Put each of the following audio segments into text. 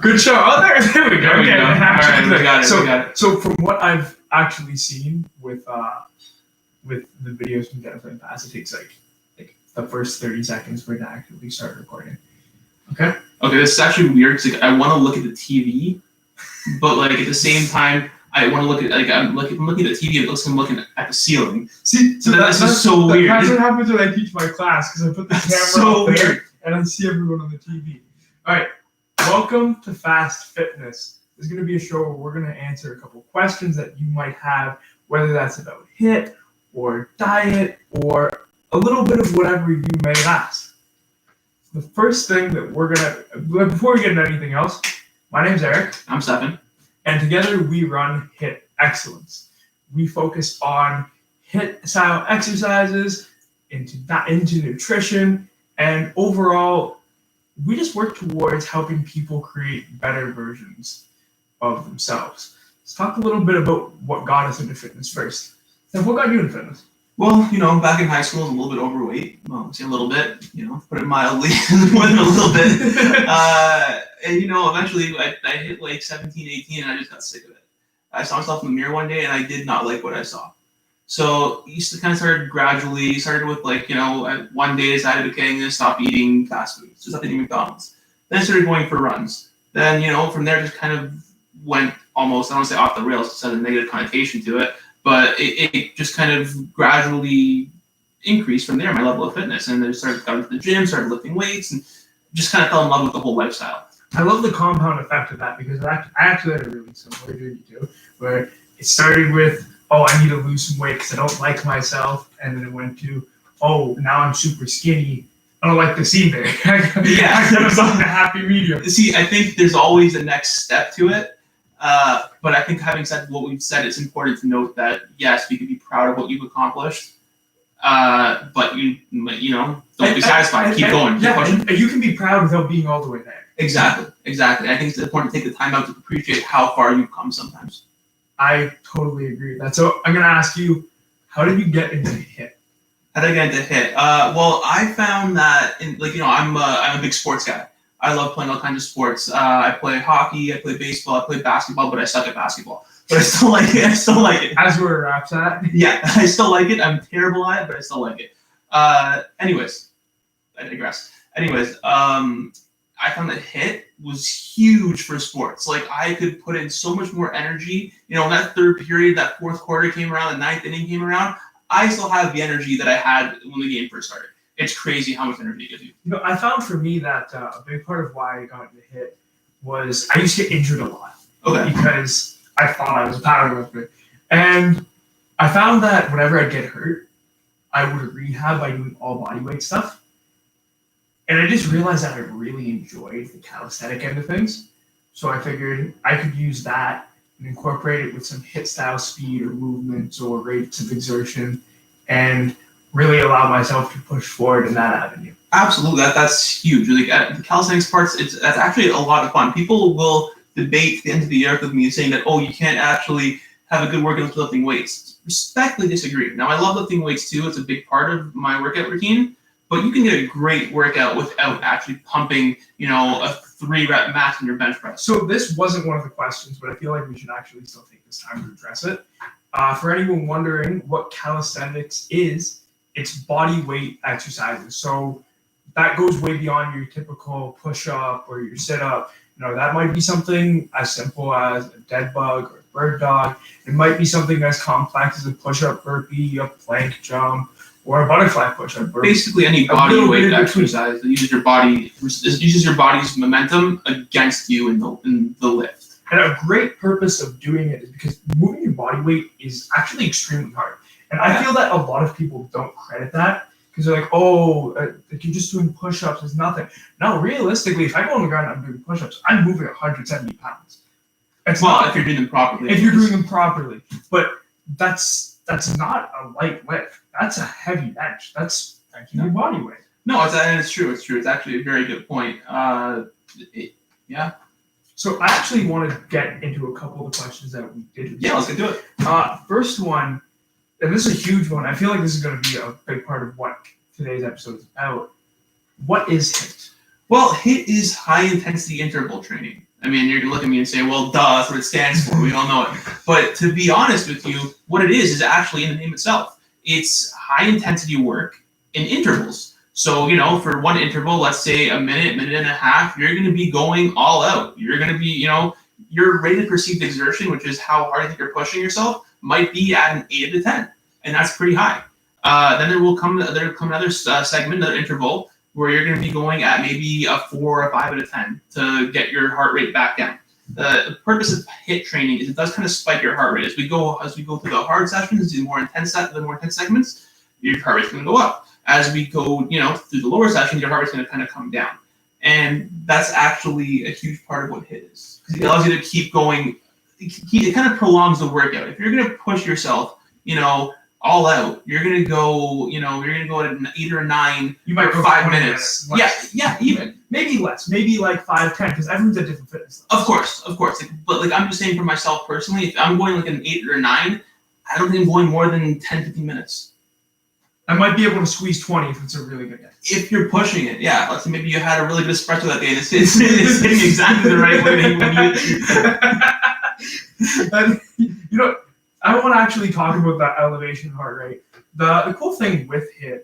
Good show. Oh, there we go. There we go. All right, we got it. So from what I've actually seen with the videos from Jennifer in the past, it takes like the first 30 seconds for it to actively start recording. Okay. Okay, this is actually weird because I want to look at the TV, but like at the same time, I want to look at I'm looking at the TV. It looks like I'm looking at the ceiling. See, so that's so weird. That's what happens when I teach my class because I put the camera up there and I see everyone on the TV. All right, welcome to Fast Fitness. This is going to be a show where we're going to answer a couple questions that you might have, whether that's about HIIT or diet or a little bit of whatever you may ask. The first thing that we're going to, before we get into anything else, my name's Eric. I'm Stefan. And together we run HIIT Excellence. We focus on HIIT style exercises, into nutrition, and overall, we just work towards helping people create better versions of themselves. Let's talk a little bit about what got us into fitness first. So what got you into fitness? Well, back in high school, I was a little bit overweight. Well, say a little bit, put it mildly, more than a little bit. And, eventually I hit like 17, 18, and I just got sick of it. I saw myself in the mirror one day, and I did not like what I saw. So I used to kind of started with like, one day I decided, okay, I'm going to stop eating fast food. So stop eating McDonald's. Then I started going for runs. Then, from there just kind of went almost, I don't want to say off the rails, because it has a negative connotation to it. But it just kind of gradually increased from there, my level of fitness. And then I got into the gym, started lifting weights, and just kind of fell in love with the whole lifestyle. I love the compound effect of that because I actually had a really similar journey too, where it started with, I need to lose some weight because I don't like myself. And then it went to, now I'm super skinny. I don't like this either. I kind of found a happy medium. See, I think there's always a next step to it. But I think having said what we've said, it's important to note that, yes, we can be proud of what you've accomplished, but you don't be satisfied. Keep going. Keep pushing. And you can be proud without being all the way there. Exactly. I think it's important to take the time out to appreciate how far you've come sometimes. I totally agree with that. So I'm going to ask you, how did you get into HIIT? How did I get into HIIT? Well, I found that, I'm a big sports guy. I love playing all kinds of sports. I play hockey, I play baseball, I play basketball, but I suck at basketball. But I still like it. As where Rap's at? Yeah, I still like it. I'm terrible at it, but I still like it. Anyways, I digress. I found that HIIT was huge for sports. Like, I could put in so much more energy. When that third period, that fourth quarter came around, the ninth inning came around, I still have the energy that I had when the game first started. It's crazy how much energy it gives you. I found for me that a big part of why I got into HIIT was I used to get injured a lot. Okay. Because I thought I was a powerlifter. And I found that whenever I'd get hurt, I would rehab by doing all bodyweight stuff. And I just realized that I really enjoyed the calisthenic end of things. So I figured I could use that and incorporate it with some HIIT style speed or movements or rates of exertion and really allow myself to push forward in that avenue. Absolutely, that's huge. Like the calisthenics parts, that's actually a lot of fun. People will debate the end of the year with me saying that, you can't actually have a good workout with lifting weights. Respectfully disagree. Now, I love lifting weights too. It's a big part of my workout routine, but you can get a great workout without actually pumping, a 3-rep max in your bench press. So this wasn't one of the questions, but I feel like we should actually still take this time to address it. For anyone wondering what calisthenics is, it's body weight exercises. So that goes way beyond your typical push-up or your sit-up. That might be something as simple as a dead bug or a bird dog. It might be something as complex as a push-up burpee, a plank jump, or a butterfly push-up burpee. Basically, any body weight exercise that uses your body's momentum against you in the lift. And a great purpose of doing it is because moving your body weight is actually extremely hard. And I feel that a lot of people don't credit that because they're like, you're just doing push-ups, it's nothing. No, realistically, if I go on the ground and I'm doing push-ups, I'm moving 170 pounds. If you're doing them properly. If you're doing them properly. But that's not a light lift. That's a heavy bench. That's your body weight. No, it's true. It's true. It's actually a very good point. Yeah. So I actually want to get into a couple of the questions that we did. Yeah, let's get to it. First one, and this is a huge one. I feel like this is going to be a big part of what today's episode is about. What is HIIT? Well, HIIT is high intensity interval training. I mean, you're gonna look at me and say, well, duh, that's what it stands for. We all know it. But to be honest with you, what it is actually in the name itself. It's high intensity work in intervals. So, for one interval, let's say a minute, minute and a half, you're going to be going all out. You're going to be, your rated perceived exertion, which is how hard I think you're pushing yourself, might be at an 8 out of 10. And that's pretty high. Then there'll come another segment, another interval, where you're going to be going at maybe a 4 or a 5 out of 10 to get your heart rate back down. The purpose of HIIT training is it does kind of spike your heart rate. As we go through the hard sessions, the more intense segments, your heart rate's going to go up. As we go, through the lower sessions, your heart rate's going to kind of come down. And that's actually a huge part of what HIIT is. Because it allows you to keep going. It kind of prolongs the workout. If you're going to push yourself, all out, you're going to go, at an 8 or a 9 you might for go 5 minutes. Yeah, even. Maybe less. Maybe like 5, 10, because everyone's at different fitness levels. Of course. But I'm just saying for myself personally, if I'm going like an 8 or a 9, I don't think I'm going more than 10, 15 minutes. I might be able to squeeze 20 if it's a really good day. If you're pushing it, yeah. Let's say maybe you had a really good espresso that day and it's hitting exactly the right way that you need it. And, I want to actually talk about that elevation heart rate. The cool thing with HIIT,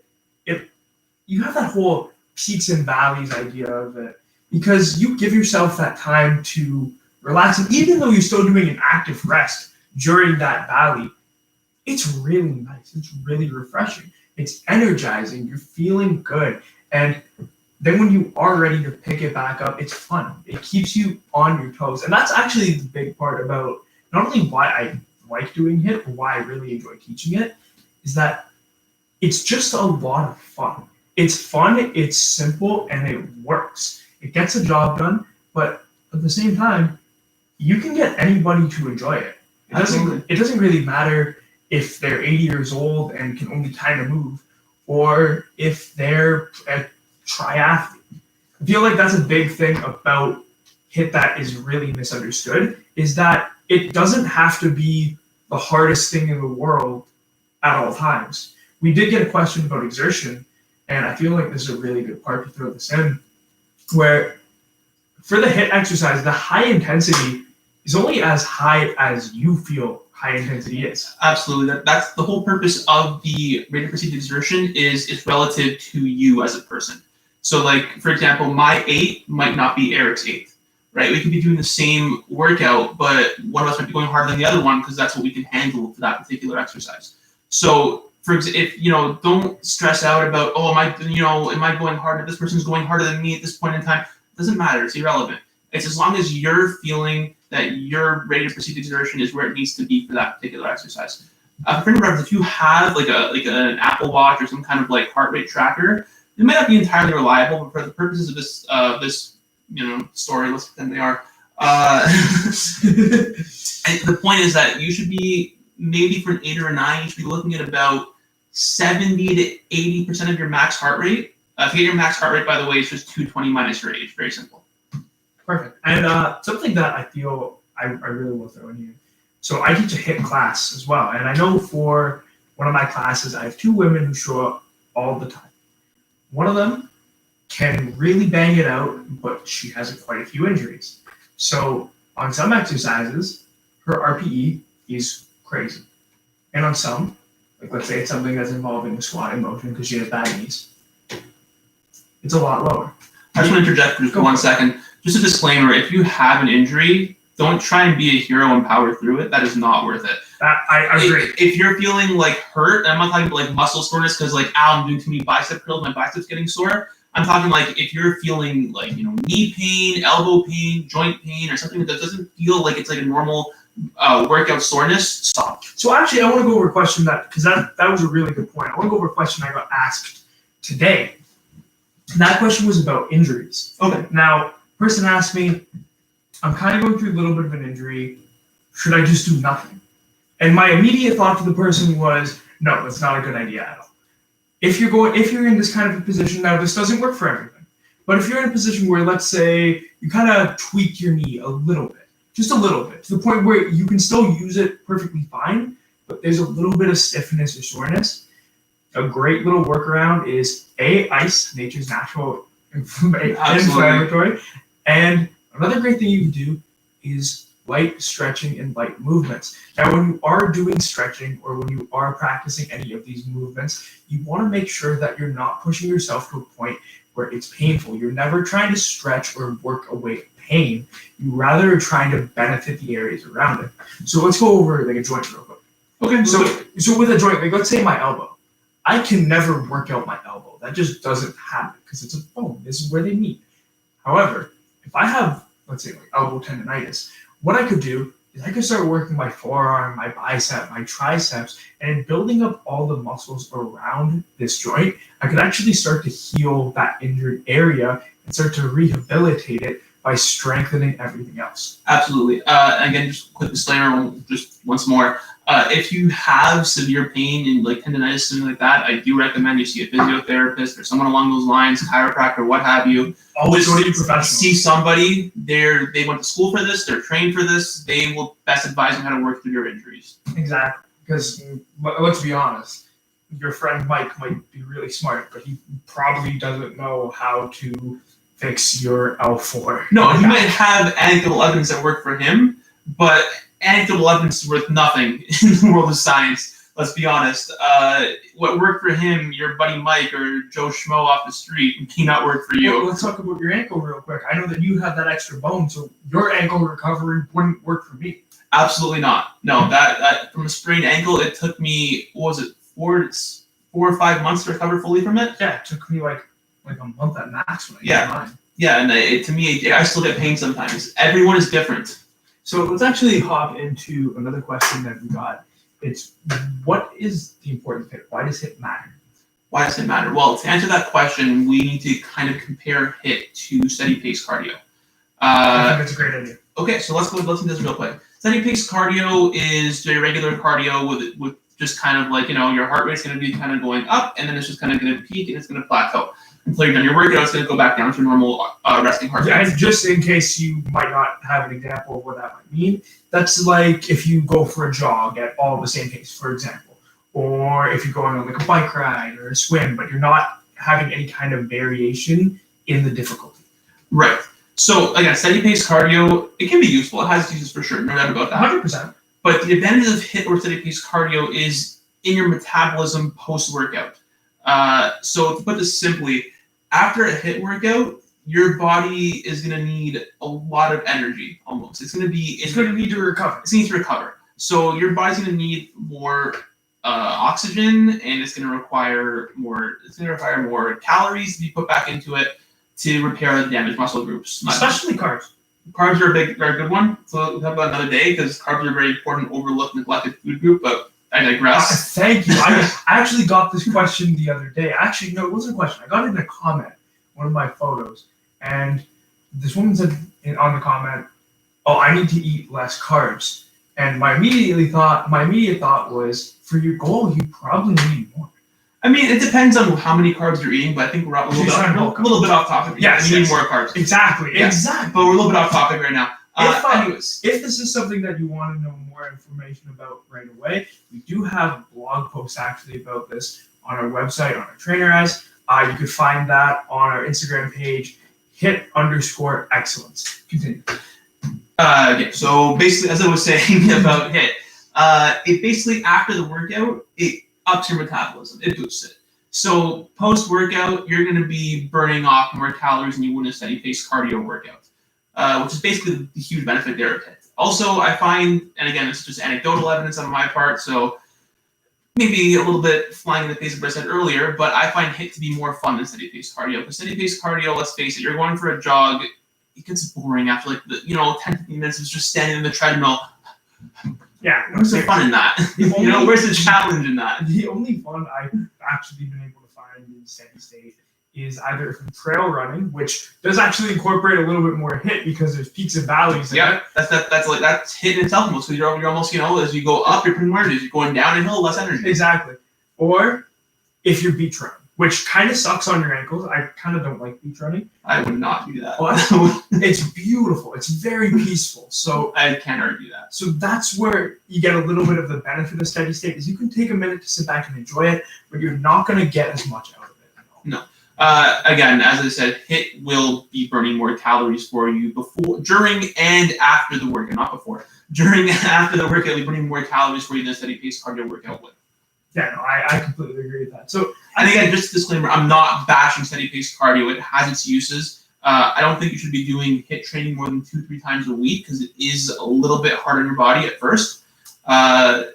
you have that whole peaks and valleys idea of it, because you give yourself that time to relax. And even though you're still doing an active rest during that valley, it's really nice. It's really refreshing. It's energizing. You're feeling good. And then when you are ready to pick it back up, it's fun. It keeps you on your toes. And that's actually the big part about not only why I like doing HIIT, but why I really enjoy teaching it, is that it's just a lot of fun. It's fun, it's simple, and it works. It gets the job done, but at the same time, you can get anybody to enjoy it. It doesn't really matter if they're 80 years old and can only kind of move, or if they're a triathlete. I feel like that's a big thing about HIIT that is really misunderstood, is that it doesn't have to be the hardest thing in the world at all times. We did get a question about exertion, and I feel like this is a really good part to throw this in, where for the HIIT exercise, the high intensity is only as high as you feel high intensity is. Absolutely. That's the whole purpose of the rated perceived exertion is it's relative to you as a person. So like, for example, my 8 might not be Eric's 8, right? We could be doing the same workout, but one of us might be going harder than the other one because that's what we can handle for that particular exercise. So for example, if, don't stress out about, oh, am I going harder? This person's going harder than me at this point in time. It doesn't matter. It's irrelevant. It's as long as you're feeling that your rated perceived exertion is where it needs to be for that particular exercise. For reference, if you have like an Apple Watch or some kind of like heart rate tracker, it might not be entirely reliable, but for the purposes of this story, let's pretend they are. And the point is that you should be, maybe for an 8 or a 9, you should be looking at about 70 to 80% of your max heart rate. To get your max heart rate, by the way, is just 220 minus your age. Very simple. Perfect. And something that I feel I really will throw in here. So I teach a HIIT class as well. And I know for one of my classes, I have 2 women who show up all the time. One of them can really bang it out, but she has quite a few injuries. So on some exercises, her RPE is crazy. And on some, like let's say it's something that's involving a squatting motion because she has bad knees, it's a lot lower. I just want to interject for just 1 second. Just a disclaimer, if you have an injury, don't try and be a hero and power through it. That is not worth it. I agree. If you're feeling like hurt, and I'm not talking about like muscle soreness because like, I'm doing too many bicep curls, my biceps getting sore. I'm talking like if you're feeling like, knee pain, elbow pain, joint pain, or something that doesn't feel like it's like a normal workout soreness, stop. So actually, I want to go over a question because that was a really good point. I want to go over a question I got asked today. And that question was about injuries. Okay. Now, person asked me, I'm kind of going through a little bit of an injury. Should I just do nothing? And my immediate thought to the person was, no, that's not a good idea at all. If you're in this kind of a position, now this doesn't work for everything, but if you're in a position where, let's say, you kind of tweak your knee a little bit, just a little bit, to the point where you can still use it perfectly fine, but there's a little bit of stiffness or soreness, a great little workaround is ice, nature's natural inflammatory. And another great thing you can do is light stretching and light movements. Now, when you are doing stretching or when you are practicing any of these movements, you want to make sure that you're not pushing yourself to a point where it's painful. You're never trying to stretch or work away pain. You rather are trying to benefit the areas around it. So let's go over like a joint real quick. Okay. So with a joint, like let's say my elbow. I can never work out my elbow. That just doesn't happen because it's a bone. This is where they meet. However, if I have, let's say, like elbow tendonitis, what I could do is I could start working my forearm, my bicep, my triceps, and building up all the muscles around this joint. I could actually start to heal that injured area and start to rehabilitate it by strengthening everything else. Absolutely. Again, just a quick disclaimer, just once more. If you have severe pain and like tendonitis, something like that, I do recommend you see a physiotherapist or someone along those lines, chiropractor, what have you. Always go to your professional. See somebody. They went to school for this. They're trained for this. They will best advise you how to work through your injuries. Exactly. Because let's be honest, your friend Mike might be really smart, but he probably doesn't know how to fix your L4. No, he might have anecdotal evidence that worked for him, but anecdotal evidence is worth nothing in the world of science. Let's be honest. What worked for him, your buddy Mike or Joe Schmo off the street, may not work for you. Well, let's talk about your ankle real quick. I know that you have that extra bone, so your ankle recovery wouldn't work for me. Absolutely not. No, that from a sprained ankle, it took me, what was it, 4 or 5 months to recover fully from it? Yeah, it took me like a month at max when I got mine. Yeah, and to me, I still get pain sometimes. Everyone is different. So let's actually hop into another question that we got. It's what is the importance of HIIT? Why does HIIT matter? Why does it matter? Well, to answer that question, we need to kind of compare HIIT to steady pace cardio. I think that's a great idea. Okay, so let's do this real quick. Steady pace cardio is your regular cardio with just kind of like, your heart rate's going to be kind of going up, and then it's just kind of going to peak and it's going to plateau. Until you're done your workout, it's going to go back down to normal resting heart rate. Yeah, and just in case you might not have an example of what that might mean, that's like if you go for a jog at all the same pace, for example, or if you're going on like a bike ride or a swim, but you're not having any kind of variation in the difficulty. Right. So again, steady pace cardio, it can be useful. It has its uses for sure, no doubt about that. 100%. But the advantage of HIIT or steady pace cardio is in your metabolism post-workout. So to put this simply, after a HIIT workout, your body is going to need a lot of energy. Almost, it's going to need to recover. It's going to need to recover. So your body's going to need more oxygen, and it's going to require more. It's going to require more calories to be put back into it to repair the damaged muscle groups. Especially carbs. Carbs are a good one. So we'll talk about another day because carbs are a very important, overlooked, neglected food group. But I digress. Thank you. I actually got this question the other day. Actually, no, it wasn't a question. I got it in a comment, one of my photos. And this woman said on the comment, "Oh, I need to eat less carbs." And my immediate thought was, for your goal, you probably need more. I mean, it depends on how many carbs you're eating, but I think we're a little bit off topic. Yes, you need more carbs. Exactly. But we're a little bit off topic right now. If this is something that you want to know more information about right away, we do have blog posts actually about this on our website, on our trainer ads. You could find that on our Instagram page, HIIT_excellence. Continue. So basically, as I was saying about HIIT, it basically after the workout, it ups your metabolism. It boosts it. So post-workout, you're going to be burning off more calories than you would in a steady-pace cardio workout, which is basically the huge benefit there of HIIT. Also, I find, and again, it's just anecdotal evidence on my part, so maybe a little bit flying in the face of what I said earlier, but I find HIIT to be more fun than steady-pace cardio. Because steady-pace cardio, let's face it, you're going for a jog, it gets boring after 10-15 minutes of just standing in the treadmill. Yeah. Where's the fun in that? Where's the challenge in that? The only fun I've actually been able to find in steady state is either from trail running, which does actually incorporate a little bit more HIIT because there's peaks and valleys. Yeah, that's HIIT in itself almost. Because you're almost, as you go up, you're putting more energy. You're going down a hill, less energy. Exactly. Or if you're beach running, which kind of sucks on your ankles. I kind of don't like beach running. I would not do that. But it's beautiful. It's very peaceful. So I can't argue that. So that's where you get a little bit of the benefit of steady state is you can take a minute to sit back and enjoy it, but you're not going to get as much out of it at all. No. Again, as I said, HIIT will be burning more calories for you before, during, and after the workout. Not before. During and after the workout, it'll be burning more calories for you than a steady pace cardio workout would. Yeah, no, I completely agree with that. So, and again, just a disclaimer, I'm not bashing steady pace cardio. It has its uses. I don't think you should be doing HIIT training more than 2-3 times a week because it is a little bit hard on your body at first.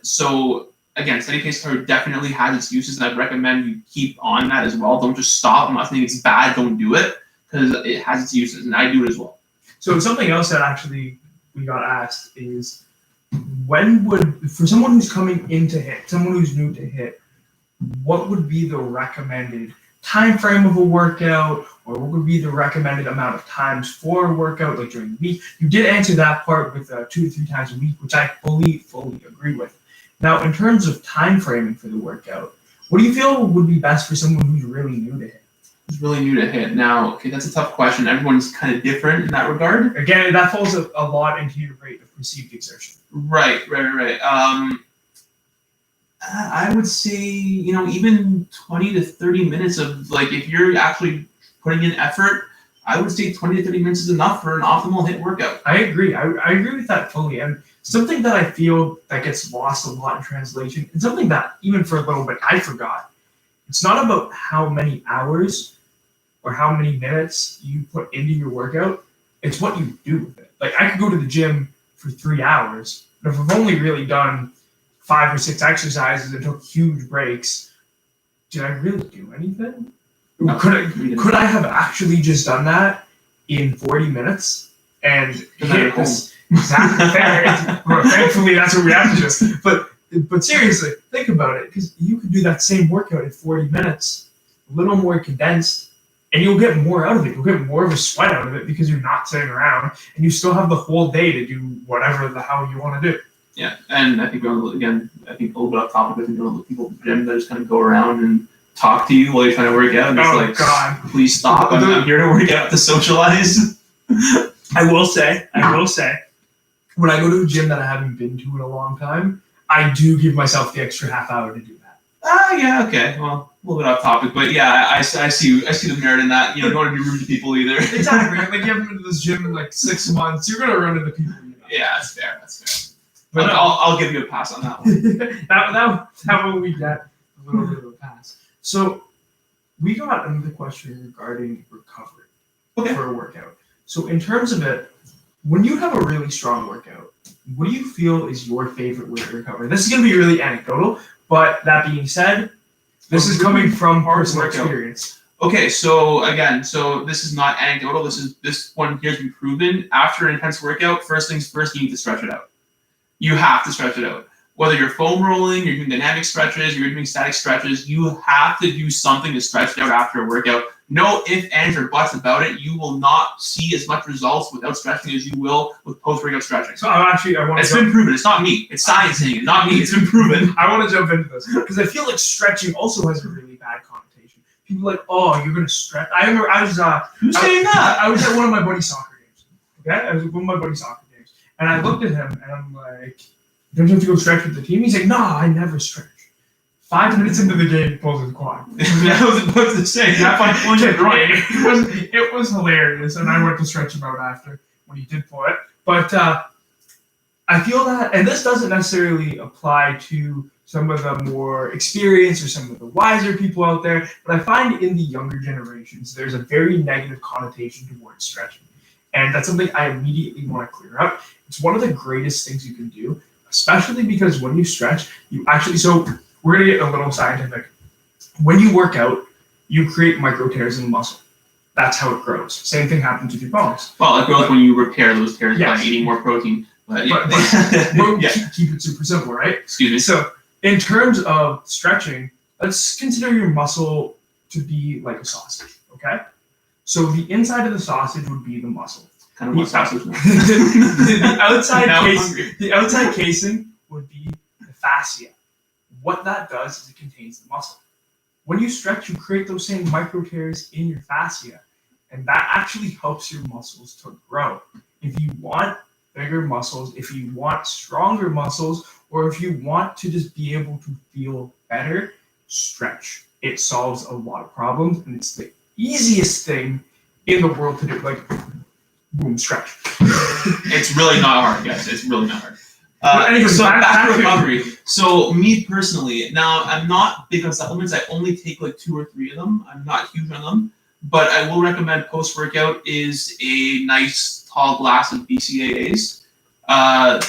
So again, steady pace cardio definitely has its uses, and I'd recommend you keep on that as well. Don't just stop. I'm not saying it's bad. Don't do it because it has its uses, and I do it as well. So something else that actually we got asked is, when would, for someone who's coming into HIIT, someone who's new to HIIT, what would be the recommended time frame of a workout, or what would be the recommended amount of times for a workout, like during the week? You did answer that part with 2 to 3 times a week, which I fully agree with. Now, in terms of time framing for the workout, what do you feel would be best for someone who's really new to HIIT? Who's really new to HIIT? Now, okay, that's a tough question. Everyone's kind of different in that regard. Again, that falls a lot into your rate of perceived exertion. Right. I would say, even 20 to 30 minutes of, like, if you're actually putting in effort, I would say 20 to 30 minutes is enough for an optimal HIIT workout. I agree. I agree with that fully. And something that I feel that gets lost a lot in translation, and something that even for a little bit I forgot, it's not about how many hours or how many minutes you put into your workout, it's what you do with it. Like, I could go to the gym for 3 hours, but if I've only really done 5 or 6 exercises and took huge breaks, did I really do anything? No, could I have actually just done that in 40 minutes and hit this? Exactly. Thankfully, that's what we have to do. But seriously, think about it, because you could do that same workout in 40 minutes, a little more condensed, and you'll get more out of it. You'll get more of a sweat out of it because you're not sitting around, and you still have the whole day to do whatever the hell you want to do. Yeah, and I think a little bit off topic, I think the people at the gym that just kind of go around and talk to you while you're trying to work out. And it's God, please stop. I'm here to work out, to socialize. I will say, when I go to a gym that I haven't been to in a long time, I do give myself the extra half hour to do that. Yeah, okay. Well, a little bit off topic, but yeah, I see the merit in that. You don't want to be rude to people either. Exactly. Like, you haven't been to this gym in like 6 months, you're gonna run into people. Yeah, that's fair. But I'll give you a pass on that one. that one we get a little bit of a pass. So we got another question regarding recovery for a workout. So in terms of it, when you have a really strong workout, what do you feel is your favorite way to recover? This is going to be really anecdotal, but that being said, this is coming from personal experience. Okay, so again, this is not anecdotal. This one here's been proven. After an intense workout, first things first, you need to stretch it out. You have to stretch it out. Whether you're foam rolling, you're doing dynamic stretches, you're doing static stretches, you have to do something to stretch it out after a workout. No ifs, ands, or buts about it. You will not see as much results without stretching as you will with post-workout stretching. So it's been proven. It's not me. It's science saying it, not me. It's been proven. I want to jump into this because I feel like stretching also has a really bad connotation. People are like, oh, you're going to stretch. I remember who's saying that? I was at one of my buddy's soccer games. Okay? I was at one of my buddy's soccer games. And I looked at him and I'm like, don't you have to go stretch with the team? He's like, no, I never stretch. 5 minutes into the game, he pulls his quad. I was about to say, it was hilarious, and I went to stretch him out after when he did pull it. But I feel that, and this doesn't necessarily apply to some of the more experienced or some of the wiser people out there, but I find in the younger generations, there's a very negative connotation towards stretching. And that's something I immediately want to clear up. It's one of the greatest things you can do, especially because when you stretch, you actually, so we're going to get a little scientific. When you work out, you create micro tears in the muscle. That's how it grows. Same thing happens with your bones. Well, it grows when you repair those tears by eating more protein. But keep it super simple, right? Excuse me. So in terms of stretching, let's consider your muscle to be like a sausage, okay? So the inside of the sausage would be the muscle. Kind of what sausage? The outside casing would be the fascia. What that does is it contains the muscle. When you stretch, you create those same micro tears in your fascia, and that actually helps your muscles to grow. If you want bigger muscles, if you want stronger muscles, or if you want to just be able to feel better, stretch. It solves a lot of problems, and it's the easiest thing in the world to do. Like, boom, stretch. It's really not hard, guys. It's really not hard. Anyway, So back to to- recovery. So me personally, now I'm not big on supplements. I only take like 2 or 3 of them. I'm not huge on them, but I will recommend post-workout is a nice tall glass of BCAAs.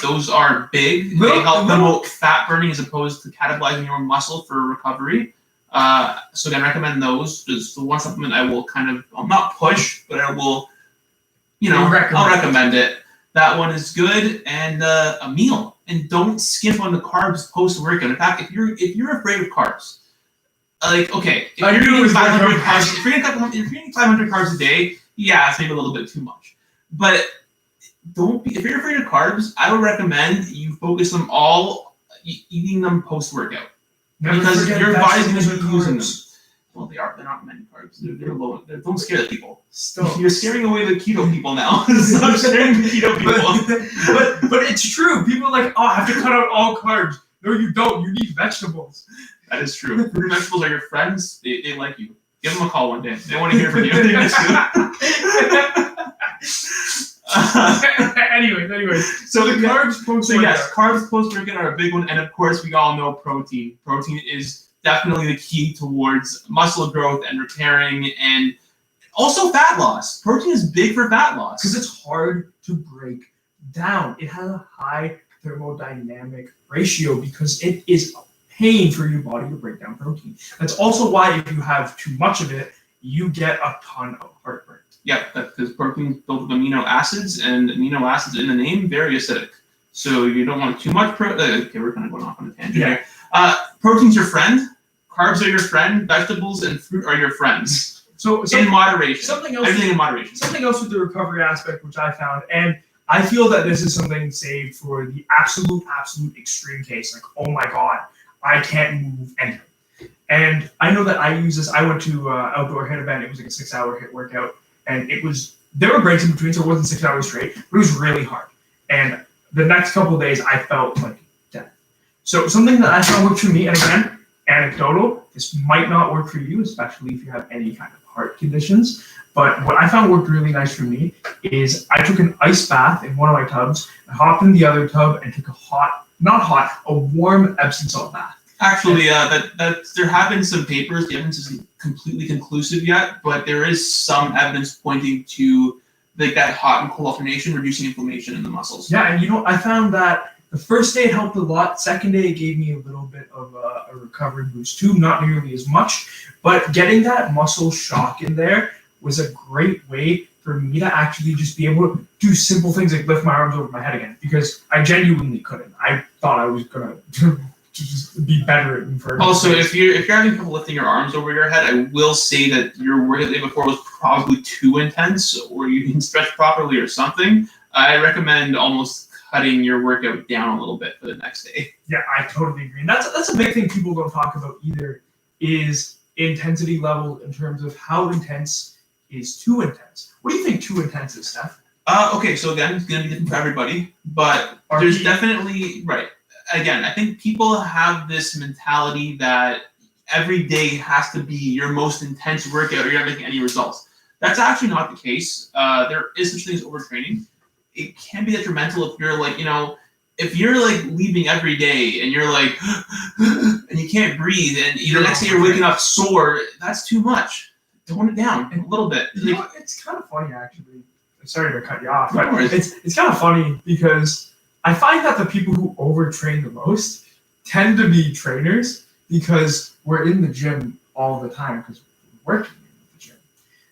Those are big. They help promote fat burning as opposed to catabolizing your own muscle for recovery. So again, I recommend those. It's the one supplement I will I'll not push, but I will, I'll recommend it. That one is good, and a meal. And don't skimp on the carbs post-workout. In fact, if you're afraid of carbs, like, okay, if you're eating 500 carbs, if you're eating 500 carbs a day, yeah, it's maybe a little bit too much. But if you're afraid of carbs, I would recommend you focus them all eating them post-workout. Because your body's going to be using them. Well, they're not many carbs. They're low. Don't scare the people. Still. You're scaring away the keto people now. Stop scaring the keto people. but it's true. People are like, oh, I have to cut out all carbs. No, you don't. You need vegetables. That is true. Fruit and vegetables are your friends. They like you. Give them a call one day. They want to hear from you. They miss you. Anyway. So the carbs post-workout. So yes, carbs post-workout are a big one. And of course, we all know protein. Protein is definitely the key towards muscle growth and repairing, and also fat loss. Protein is big for fat loss. Because it's hard to break down. It has a high thermodynamic ratio because it is a pain for your body to break down protein. That's also why if you have too much of it, you get a ton of heartburn. Yeah, because protein is built with amino acids, and amino acids in the name, very acidic. So you don't want too much okay, we're kind of going off on a tangent here. Protein's your friend. Carbs are your friend. Vegetables and fruit are your friends. So in moderation. Everything in moderation. Something else with the recovery aspect, which I found, and I feel that this is something saved for the absolute extreme case. Like, oh my God, I can't move anything. And I know that I use this. I went to outdoor HIIT event. It was like a 6-hour HIIT workout, and there were breaks in between, so it wasn't 6 hours straight, but it was really hard. And the next couple of days, I felt like death. So something that I found worked for me, and again, anecdotal, this might not work for you, especially if you have any kind of heart conditions, but what I found worked really nice for me is I took an ice bath in one of my tubs, I hopped in the other tub and took a warm Epsom salt bath. Actually, there have been some papers, the evidence isn't completely conclusive yet, but there is some evidence pointing to like that hot and cold alternation reducing inflammation in the muscles. Yeah, and I found that the first day it helped a lot. Second day it gave me a little bit of a recovery boost too, not nearly as much. But getting that muscle shock in there was a great way for me to actually just be able to do simple things like lift my arms over my head again, because I genuinely couldn't. I thought I was gonna just be better at it. Also, if you're having trouble lifting your arms over your head, I will say that your workout day before was probably too intense, or you didn't stretch properly or something. I recommend almost cutting your workout down a little bit for the next day. Yeah, I totally agree. And that's a big thing people don't talk about either, is intensity level in terms of how intense is too intense. What do you think too intense is, Steph? Okay, so again, it's going to be different for everybody, but there's definitely, right. Again, I think people have this mentality that every day has to be your most intense workout or you're not making any results. That's actually not the case. There is such thing as overtraining. It can be detrimental if you're like, if you're like leaving every day and you're like, and you can't breathe, and the next day you're waking up sore, that's too much. Tone it down a little bit. It's kind of funny, actually. Sorry to cut you off, but it's kind of funny because I find that the people who overtrain the most tend to be trainers, because we're in the gym all the time because we're working in the gym.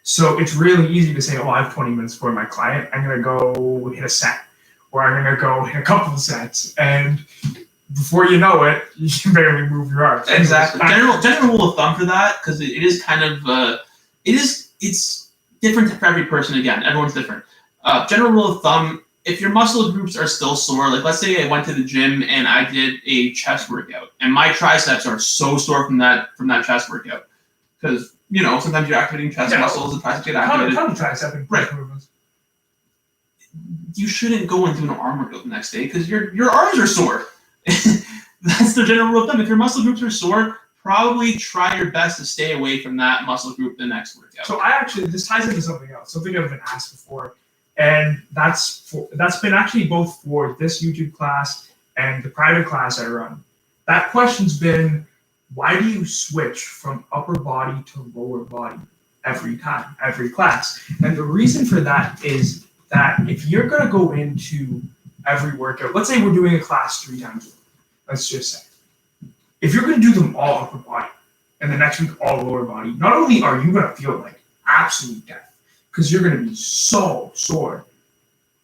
So it's really easy to say, oh, I have 20 minutes for my client. I'm going to go hit a set, or I'm going to go hit a couple of sets. And before you know it, you can barely move your arms. Exactly. General rule of thumb for that, because it is kind of, it's different for every person. Again, everyone's different. General rule of thumb, if your muscle groups are still sore, like let's say I went to the gym and I did a chest workout, and my triceps are so sore from that chest workout, because sometimes you're activating chest muscles and triceps get activated. Ton of tricep movements. You shouldn't go and do an arm workout the next day because your arms are sore. That's the general rule of thumb. If your muscle groups are sore, probably try your best to stay away from that muscle group the next workout. So this ties into something else, something I've been asked before, and that's been actually both for this YouTube class and the private class I run. That question's been, why do you switch from upper body to lower body every time, every class? And the reason for that is that if you're going to go into every workout, let's say we're doing a class 3 times a week, let's just say. If you're going to do them all upper body and the next week all lower body, not only are you going to feel like absolute death because you're going to be so sore,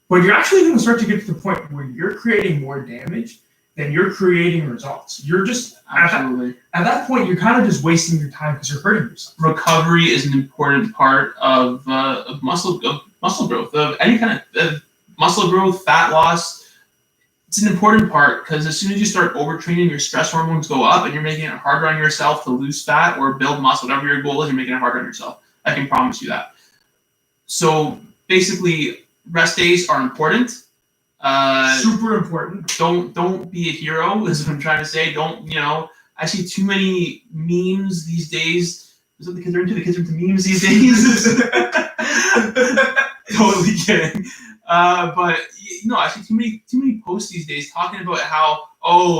but you're actually going to start to get to the point where you're creating more damage than you're creating results. You're just, absolutely. At that point, you're kind of just wasting your time because you're hurting yourself. Recovery is an important part of muscle growth, of any kind of muscle growth, fat loss. It's an important part because as soon as you start overtraining, your stress hormones go up and you're making it harder on yourself to lose fat or build muscle. Whatever your goal is, you're making it harder on yourself. I can promise you that. So basically, rest days are important. Super important. Don't be a hero, is what I'm trying to say. I see too many memes these days. Is what the kids are into? The kids are into memes these days. Totally kidding. But I see too many posts these days talking about how,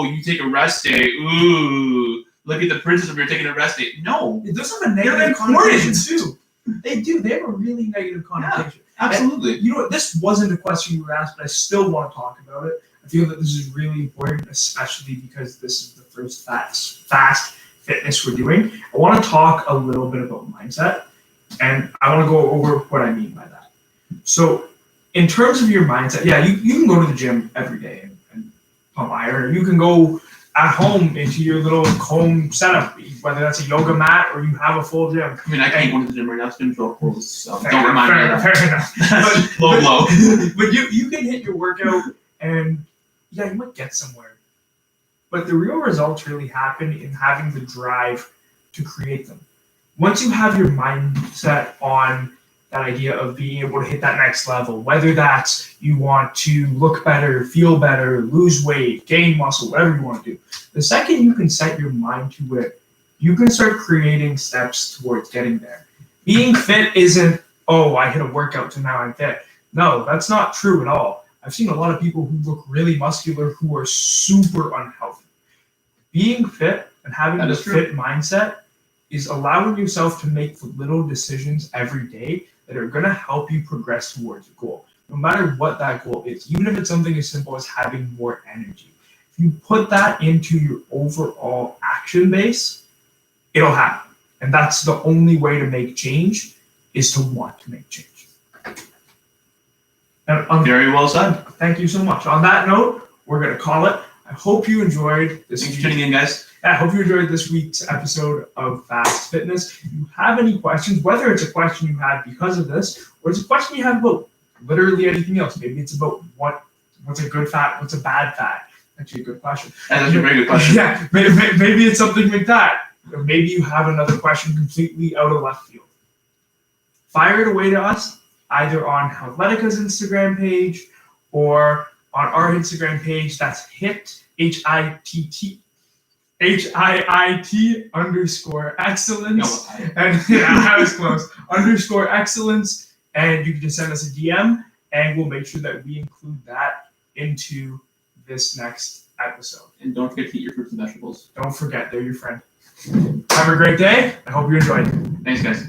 you take a rest day. Ooh, look at the princess over here taking a rest day. No, it does have a negative connotation too. They do. They have a really negative connotation. Yeah, absolutely. And, you know what? This wasn't a question you were asked, but I still want to talk about it. I feel that this is really important, especially because this is the first fast fitness we're doing. I want to talk a little bit about mindset, and I want to go over what I mean by that. So, in terms of your mindset, you can go to the gym every day and pump iron, or you can go at home into your little home setup, whether that's a yoga mat or you have a full gym. I mean, I can't go to the gym right now. It's been so cold. So don't remind me of that. Fair enough. Low. But you can hit your workout and you might get somewhere. But the real results really happen in having the drive to create them. Once you have your mindset on that idea of being able to hit that next level, whether that's you want to look better, feel better, lose weight, gain muscle, whatever you want to do. The second you can set your mind to it, you can start creating steps towards getting there. Being fit isn't, I hit a workout so now I'm fit. No, that's not true at all. I've seen a lot of people who look really muscular who are super unhealthy. Being fit and having a fit mindset is allowing yourself to make the little decisions every day that are going to help you progress towards your goal, no matter what that goal is, even if it's something as simple as having more energy. If you put that into your overall action base, it'll happen. And that's the only way to make change, is to want to make change. And very well said. Thank you so much. On that note, we're going to call it. I hope you enjoyed this. Thanks for tuning in, guys. I hope you enjoyed this week's episode of Fast Fitness. If you have any questions, whether it's a question you had because of this, or it's a question you have about literally anything else, maybe it's about what's a good fat, what's a bad fat. Actually, a good question. That's a very good question. Yeah, maybe it's something like that. Or maybe you have another question completely out of left field. Fire it away to us, either on Athletica's Instagram page or on our Instagram page. That's HIT, HIIT _excellence. And I was close. _excellence. And you can just send us a DM and we'll make sure that we include that into this next episode. And don't forget to eat your fruits and vegetables. Don't forget, they're your friend. Have a great day. I hope you enjoyed. Thanks, guys.